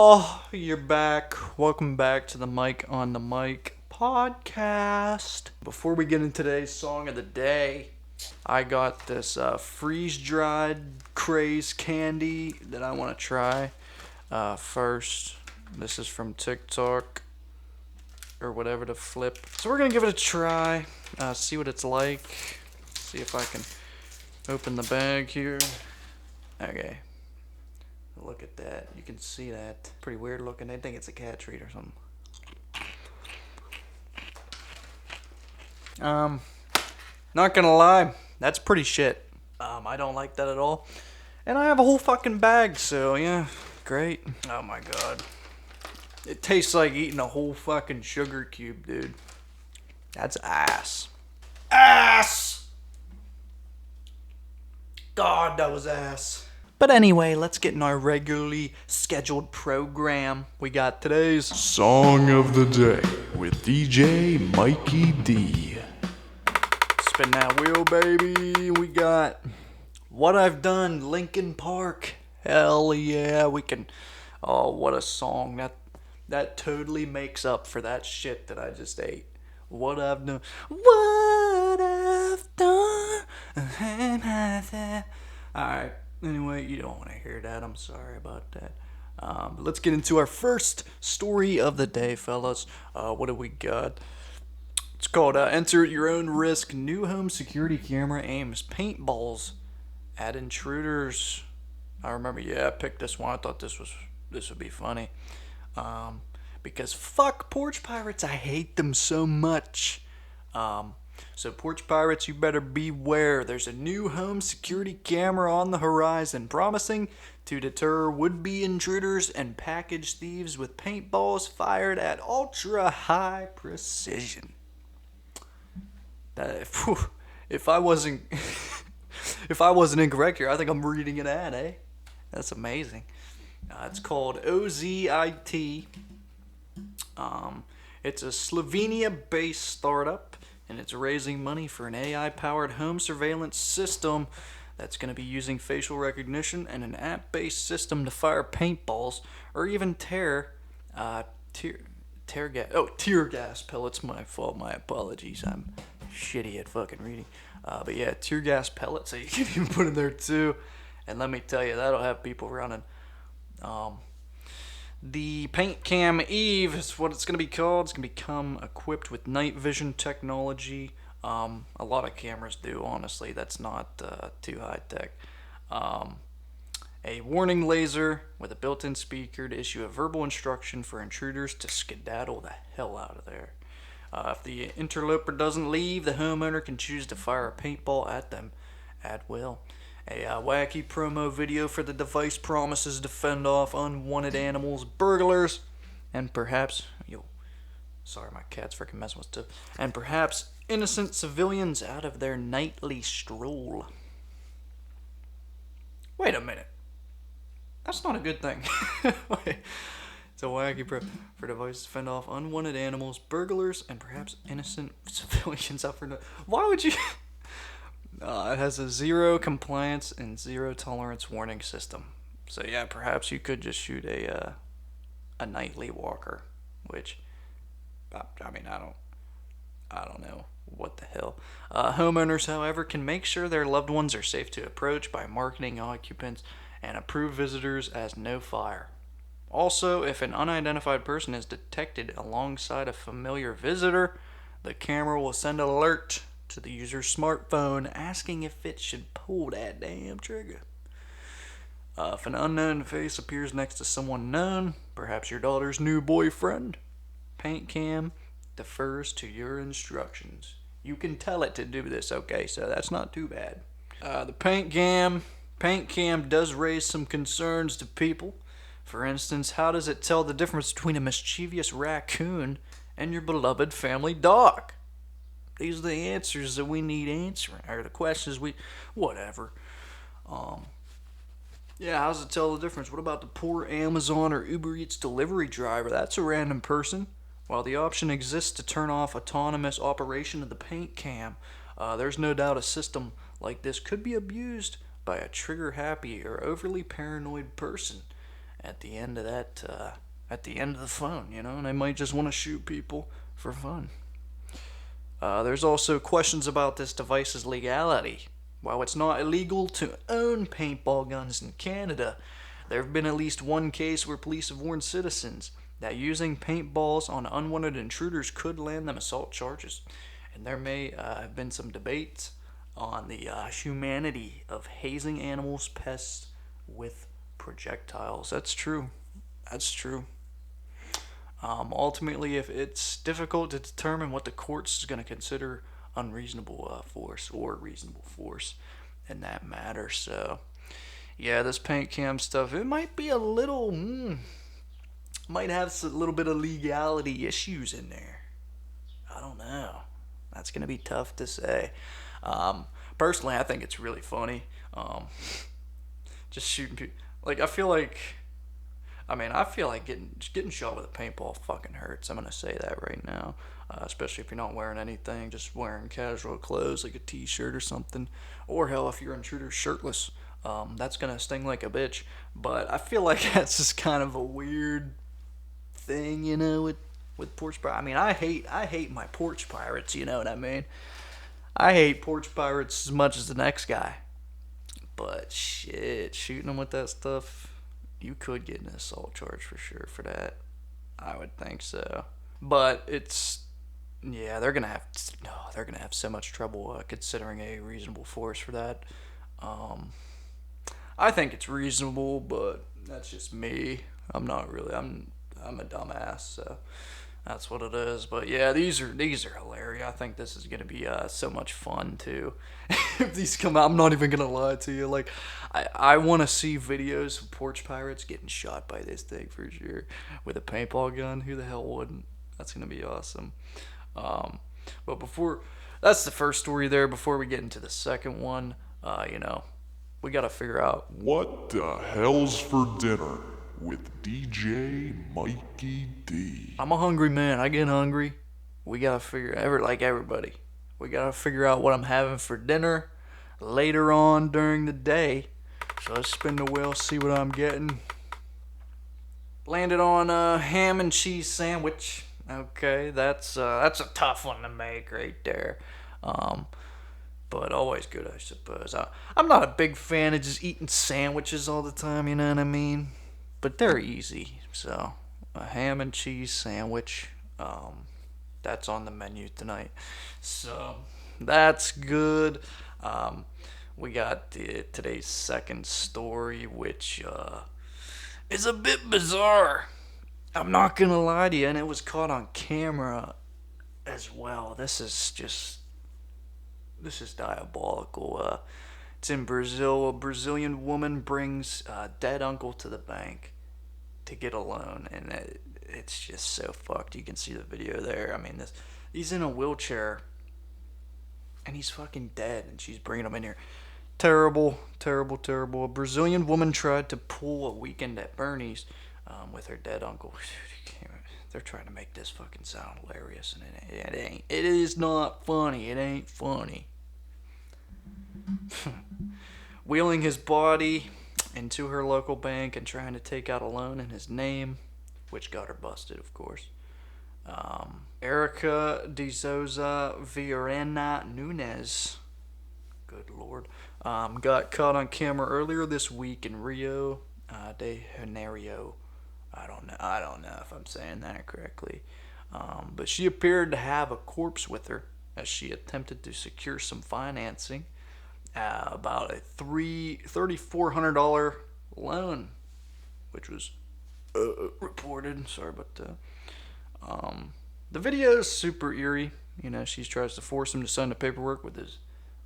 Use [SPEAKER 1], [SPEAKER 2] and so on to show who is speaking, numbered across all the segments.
[SPEAKER 1] Oh, you're back. Welcome back to the Mike on the Mic podcast. Before we get into today's song of the day, I got this freeze-dried craze candy that I want to try. First, this is from TikTok or whatever the flip. So we're going to give it a try, see what it's like, see if I can open the bag here. Okay. Look at that. You can see that. Pretty weird looking. I think it's a cat treat or something. Not gonna lie, that's pretty shit. I don't like that at all. And I have a whole fucking bag, so yeah, great. Oh my god. It tastes like eating a whole fucking sugar cube, dude. That's ass. Ass! God, that was ass. But anyway, let's get in our regularly scheduled program. We got today's
[SPEAKER 2] Song of the Day with DJ Mikey D.
[SPEAKER 1] Spin That Wheel, baby. We got What I've Done, Linkin Park. Hell yeah, we can. Oh, what a song. That totally makes up for that shit that I just ate. What I've done. What I've done. Alright. Anyway, you don't want to hear that. I'm sorry about that. But let's get into our first story of the day, fellas. What do we got? It's called Enter at Your Own Risk. New home security camera aims paintballs at intruders. I remember, I picked this one. I thought this would be funny. Because fuck Porch-Pirates. I hate them so much. So Porch-Pirates, you better beware. There's a new home security camera on the horizon, promising to deter would-be intruders and package thieves with paintballs fired at ultra-high precision. If I wasn't incorrect here, I think I'm reading an ad, eh? That's amazing. It's called OZIT. It's a Slovenia-based startup, and it's raising money for an AI-powered home surveillance system that's going to be using facial recognition and an app-based system to fire paintballs or even tear gas pellets. My fault. My apologies. I'm shitty at fucking reading. But yeah, tear gas pellets that you can even put in there too. And let me tell you, that'll have people running. The Paint Cam Eve is what it's going to be called. It's going to become equipped with night vision technology. A lot of cameras do, honestly. That's not too high tech. A warning laser with a built-in speaker to issue a verbal instruction for intruders to skedaddle the hell out of there. If the interloper doesn't leave, the homeowner can choose to fire a paintball at them at will. A wacky promo video for the device promises to fend off unwanted animals, burglars, and perhaps... sorry, my cat's freaking messing with stuff. And perhaps innocent civilians out of their nightly stroll. Wait a minute. That's not a good thing. Wait. It's a wacky promo for devices to fend off unwanted animals, burglars, and perhaps innocent civilians out for... Why would you... It has a zero compliance and zero tolerance warning system. So yeah, perhaps you could just shoot a nightly walker, which, I mean, I don't know what the hell. Homeowners, however, can make sure their loved ones are safe to approach by marking occupants and approve visitors as no fire. Also, if an unidentified person is detected alongside a familiar visitor, the camera will send an alert to the user's smartphone asking if it should pull that damn trigger. If an unknown face appears next to someone known, perhaps your daughter's new boyfriend, Paint Cam defers to your instructions. You can tell it to do this, okay, so that's not too bad. The Paint Cam does raise some concerns to people. For instance, how does it tell the difference between a mischievous raccoon and your beloved family dog? These are the answers that we need answering, or the questions whatever. Yeah, how does it tell the difference? What about the poor Amazon or Uber Eats delivery driver? That's a random person. While the option exists to turn off autonomous operation of the Paint Cam, there's no doubt a system like this could be abused by a trigger-happy or overly paranoid person. at the end of that, at the end of the phone, and they might just want to shoot people for fun. There's also questions about this device's legality. While it's not illegal to own paintball guns in Canada, there have been at least one case where police have warned citizens that using paintballs on unwanted intruders could land them assault charges. And there may have been some debates on the humanity of hazing animals, pests, with projectiles. That's true. That's true. Ultimately, if it's difficult to determine what the courts is going to consider unreasonable force or reasonable force in that matter. So, yeah, this paint cam stuff, it might be a little, might have a little bit of legality issues in there. I don't know. That's going to be tough to say. Personally, I think it's really funny. Just shooting people. Like, I feel like getting shot with a paintball fucking hurts. I'm gonna say that right now, especially if you're not wearing anything, just wearing casual clothes like a t-shirt or something, or hell, if you're an intruder shirtless, that's gonna sting like a bitch. But I feel like that's just kind of a weird thing, with Porch-Pirates. I mean, I hate my Porch-Pirates. You know what I mean? I hate Porch-Pirates as much as the next guy. But shit, shooting them with that stuff, you could get an assault charge for sure for that. I would think so. But they're gonna have so much trouble considering a reasonable force for that. I think it's reasonable, but that's just me. I'm not really. I'm a dumbass, so that's what it is. But yeah, these are hilarious. I think this is gonna be so much fun too. If these come out, I'm not even gonna lie to you. Like, I want to see videos of Porch-Pirates getting shot by this thing for sure with a paintball gun. Who the hell wouldn't? That's gonna be awesome. But that's the first story there. Before we get into the second one, we gotta figure out
[SPEAKER 2] What the hell's for dinner with DJ Mikey D?
[SPEAKER 1] I'm a hungry man. I get hungry. We gotta everybody. We gotta figure out what I'm having for dinner later on during the day. So let's spin the wheel, see what I'm getting. Landed on a ham and cheese sandwich. Okay, that's a tough one to make right there. But always good, I suppose. I'm not a big fan of just eating sandwiches all the time. You know what I mean? But they're easy. So a ham and cheese sandwich. That's on the menu tonight. So that's good. We got today's second story, which is a bit bizarre. I'm not gonna lie to you, and it was caught on camera as well. This is diabolical. It's in Brazil. A Brazilian woman brings dead uncle to the bank to get a loan, and it's just so fucked. You can see the video there. I mean, he's in a wheelchair, and he's fucking dead, and she's bringing him in here. Terrible, terrible, terrible. A Brazilian woman tried to pull a weekend at Bernie's with her dead uncle. They're trying to make this fucking sound hilarious, and it ain't. It is not funny. It ain't funny. Wheeling his body into her local bank and trying to take out a loan in his name, which got her busted, of course. Erica de Souza Viorena Nunes, good lord, got caught on camera earlier this week in Rio de Janeiro. I don't know if I'm saying that correctly. But she appeared to have a corpse with her as she attempted to secure some financing. About a $3,400 loan, which was reported. Sorry about that. The video is super eerie. She tries to force him to sign the paperwork with his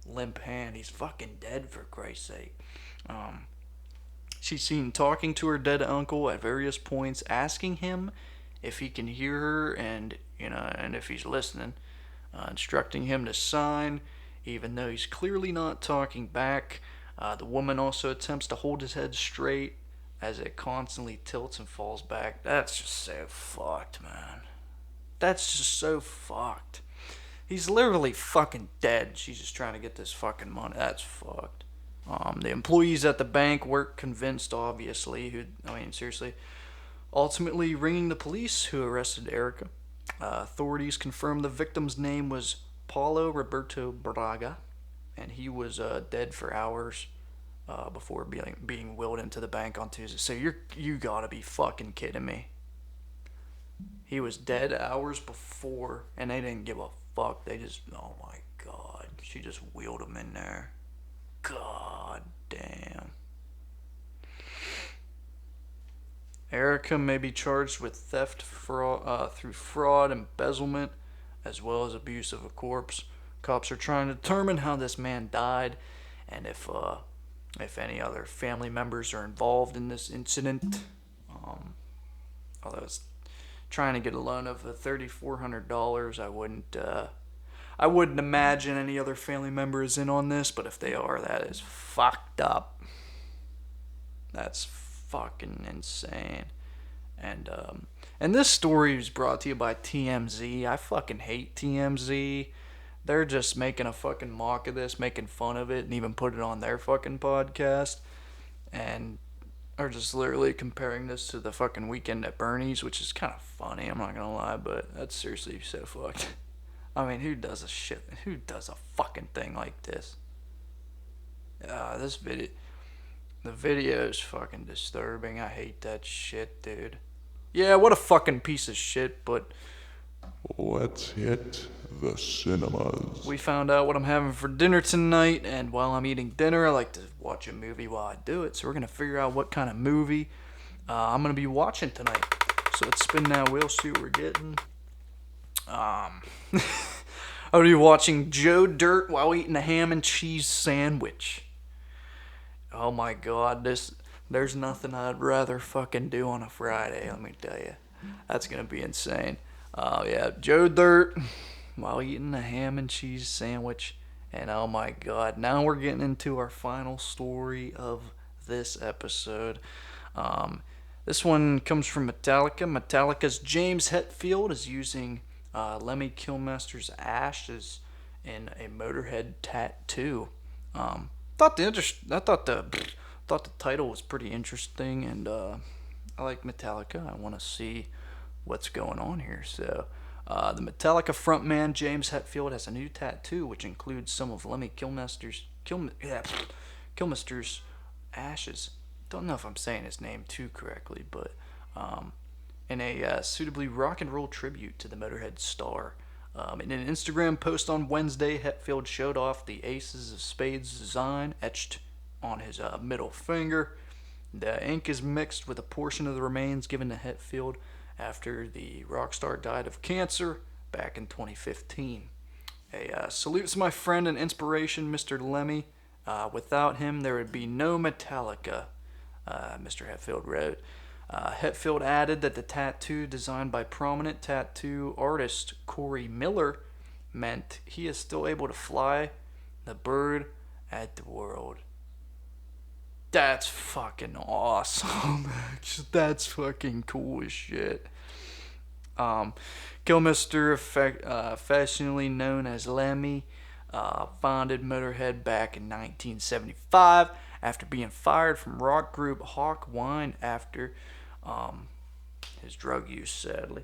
[SPEAKER 1] limp hand. He's fucking dead, for Christ's sake. She's seen talking to her dead uncle at various points, asking him if he can hear her and if he's listening, instructing him to sign, even though he's clearly not talking back. The woman also attempts to hold his head straight as it constantly tilts and falls back. That's just so fucked, man. That's just so fucked. He's literally fucking dead. She's just trying to get this fucking money. That's fucked. The employees at the bank weren't convinced, obviously. Seriously. Ultimately, ringing the police, who arrested Erica. Authorities confirmed the victim's name was Paulo Roberto Braga, and he was dead for hours before being wheeled into the bank on Tuesday. So you gotta be fucking kidding me. He was dead hours before, and they didn't give a fuck. They just, oh my god, she just wheeled him in there. God damn. Erica may be charged with theft through fraud, embezzlement, as well as abuse of a corpse. Cops are trying to determine how this man died, and if any other family members are involved in this incident. Although it's trying to get a loan of $3,400, I wouldn't imagine any other family member is in on this, but if they are, that is fucked up. That's fucking insane. And this story is brought to you by TMZ. I fucking hate TMZ. They're just making a fucking mock of this, making fun of it, and even put it on their fucking podcast. And are just literally comparing this to the fucking Weekend at Bernie's, which is kind of funny, I'm not gonna lie, but that's seriously so fucked. I mean, who does a fucking thing like this? The video is fucking disturbing. I hate that shit, dude. Yeah, what a fucking piece of shit, but
[SPEAKER 2] Let's hit the cinemas.
[SPEAKER 1] we found out what I'm having for dinner tonight, and while I'm eating dinner, I like to watch a movie while I do it, so we're gonna figure out what kind of movie I'm gonna be watching tonight. So let's spin that wheel, see what we're getting. I'm gonna be watching Joe Dirt while eating a ham and cheese sandwich. Oh my god, there's nothing I'd rather fucking do on a Friday, let me tell you. That's gonna be insane. Yeah, Joe Dirt while eating a ham and cheese sandwich. And oh my god, now we're getting into our final story of this episode. This one comes from Metallica. Metallica's James Hetfield is using Lemmy Kilmister's ashes in a Motorhead tattoo. Thought the title was pretty interesting, and I like Metallica. I want to see what's going on here. So, the Metallica frontman James Hetfield has a new tattoo, which includes some of Lemmy Kilmister's ashes. Don't know if I'm saying his name too correctly, but in a suitably rock and roll tribute to the Motorhead star. In an Instagram post on Wednesday, Hetfield showed off the Aces of Spades design etched on his middle finger. The ink is mixed with a portion of the remains given to Hetfield after the rock star died of cancer back in 2015. Salutes my friend and inspiration, Mr. Lemmy. Without him, there would be no Metallica, Mr. Hetfield wrote. Hetfield added that the tattoo, designed by prominent tattoo artist Corey Miller, meant he is still able to fly the bird at the world. That's fucking awesome. That's fucking cool as shit. Kilmister, affectionately known as Lemmy, founded Motorhead back in 1975 after being fired from rock group Hawkwind after his drug use, sadly.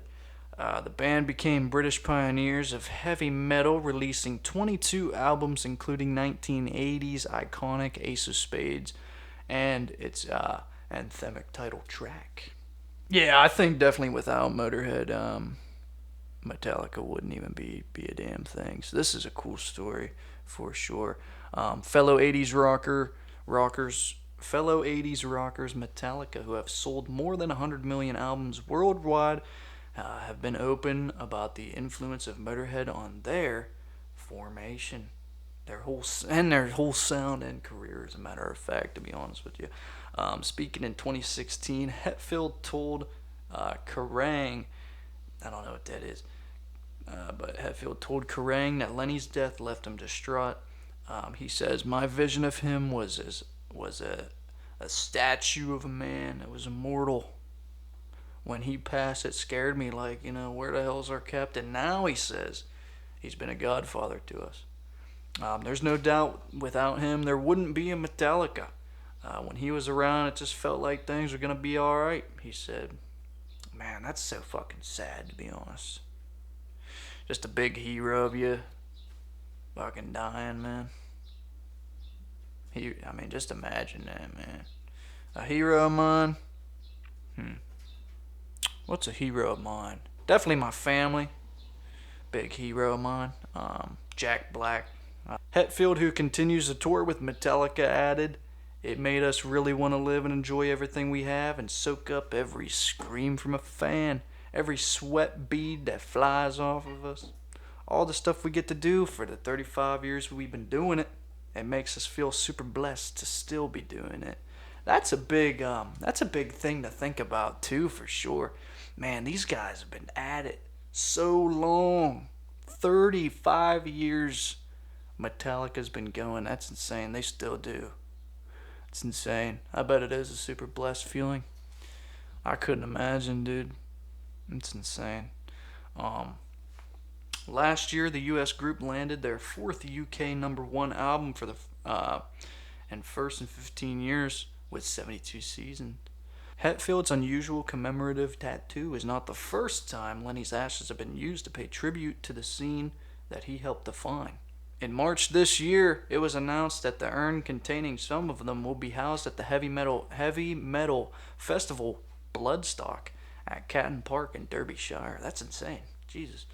[SPEAKER 1] The band became British pioneers of heavy metal, releasing 22 albums, including 1980's iconic Ace of Spades and its anthemic title track. Yeah, I think definitely without Motorhead, Metallica wouldn't even be a damn thing. So this is a cool story for sure. Fellow 80s rockers Metallica, who have sold more than 100 million albums worldwide, have been open about the influence of Motorhead on their formation, their whole sound and career, as a matter of fact, to be honest with you. Speaking in 2016, Hetfield told Kerrang, I don't know what that is, but Hetfield told Kerrang that Lenny's death left him distraught. He says, "My vision of him was a statue of a man that was immortal. When he passed, it scared me, where the hell's our captain now?" He says, "He's been a godfather to us." There's no doubt without him, there wouldn't be a Metallica. When he was around, it just felt like things were going to be alright, he said. Man, that's so fucking sad, to be honest. Just a big hero of you fucking dying, man. I mean, just imagine that, man. A hero of mine? What's a hero of mine? Definitely my family. Big hero of mine. Jack Black. Hetfield, who continues to tour with Metallica, added, "It made us really want to live and enjoy everything we have and soak up every scream from a fan, every sweat bead that flies off of us. All the stuff we get to do for the 35 years we've been doing it. It makes us feel super blessed to still be doing it." That's a big thing to think about too, for sure. Man, these guys have been at it so long. 35 years Metallica's been going. That's insane. They still do. It's insane. I bet it is a super blessed feeling. I couldn't imagine, dude. It's insane. Last year, the U.S. group landed their fourth UK #1 album for the and first in 15 years with 72 seasons. Hetfield's unusual commemorative tattoo is not the first time Lenny's ashes have been used to pay tribute to the scene that he helped define. In March this year, it was announced that the urn containing some of them will be housed at the heavy metal festival Bloodstock at Catton Park in Derbyshire. That's insane. Jesus.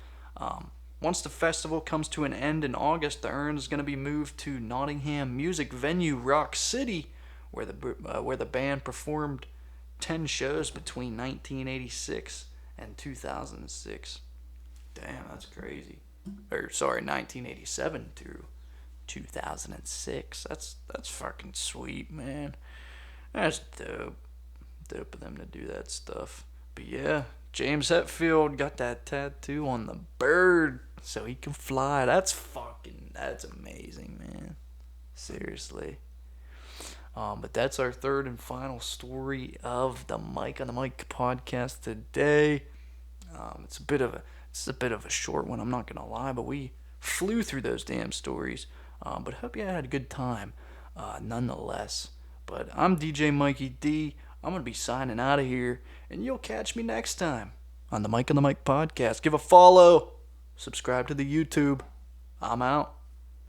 [SPEAKER 1] Once the festival comes to an end in August, the urn is going to be moved to Nottingham music venue Rock City, where the band performed 10 shows between 1986 and 2006. Damn, that's crazy. 1987 through 2006. That's fucking sweet, man. That's dope. Dope of them to do that stuff. But yeah, James Hetfield got that tattoo on the bird so he can fly. That's amazing, man. Seriously. But that's our third and final story of the Mike on the Mic podcast today. It's a bit of a short one, I'm not gonna lie, but we flew through those damn stories. But hope you had a good time, nonetheless. But I'm DJ Mikey D. I'm gonna be signing out of here, and you'll catch me next time on the Mike on the Mic podcast. Give a follow, subscribe to the YouTube. I'm out.